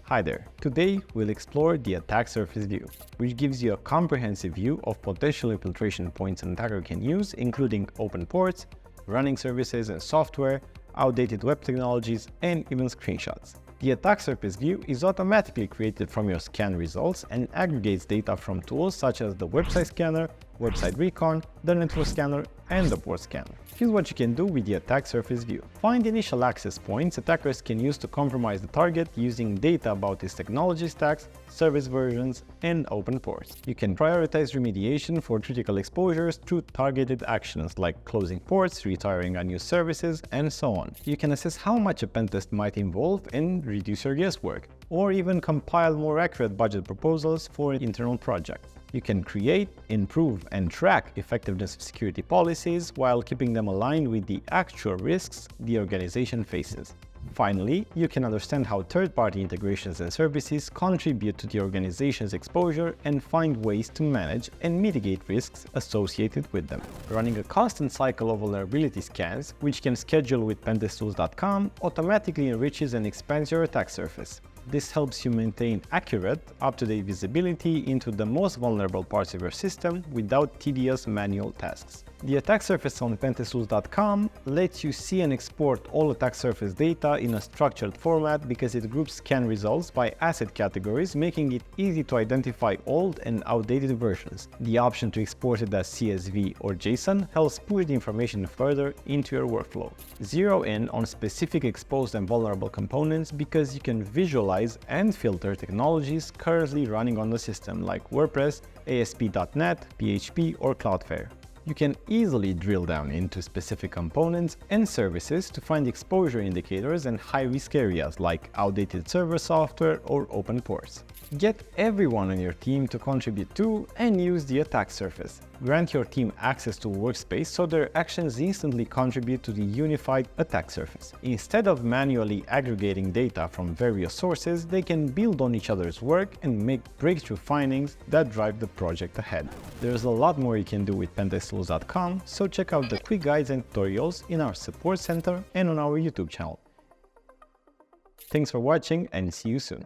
Hi there! Today we'll explore the attack surface view, which gives you a comprehensive view of potential infiltration points an attacker can use, including open ports, running services and software, outdated web technologies, and even screenshots. The attack surface view is automatically created from your scan results and aggregates data from tools such as the website scanner, website recon, the network scanner, and the port scanner. Here's what you can do with the attack surface view. Find initial access points attackers can use to compromise the target using data about its technology stacks, service versions, and open ports. You can prioritize remediation for critical exposures through targeted actions like closing ports, retiring unused services, and so on. You can assess how much a pentest might involve and reduce your guesswork, or even compile more accurate budget proposals for internal projects. You can create, improve, and track effectiveness of security policies while keeping them aligned with the actual risks the organization faces. Finally, you can understand how third-party integrations and services contribute to the organization's exposure and find ways to manage and mitigate risks associated with them. Running a constant cycle of vulnerability scans, which you can schedule with Pentest-Tools.com, automatically enriches and expands your attack surface. This helps you maintain accurate, up-to-date visibility into the most vulnerable parts of your system without tedious manual tasks. The attack surface on Pentest-Tools.com lets you see and export all attack surface data in a structured format because it groups scan results by asset categories, making it easy to identify old and outdated versions. The option to export it as CSV or JSON helps push the information further into your workflow. Zero in on specific exposed and vulnerable components because you can visualize and filter technologies currently running on the system like WordPress, ASP.NET, PHP, or Cloudflare. You can easily drill down into specific components and services to find exposure indicators and high-risk areas like outdated server software or open ports. Get everyone on your team to contribute to and use the attack surface. Grant your team access to a workspace so their actions instantly contribute to the unified attack surface. Instead of manually aggregating data from various sources, they can build on each other's work and make breakthrough findings that drive the project ahead. There's a lot more you can do with Pentest-Tools.com, so check out the quick guides and tutorials in our support center and on our YouTube channel. Thanks for watching and see you soon.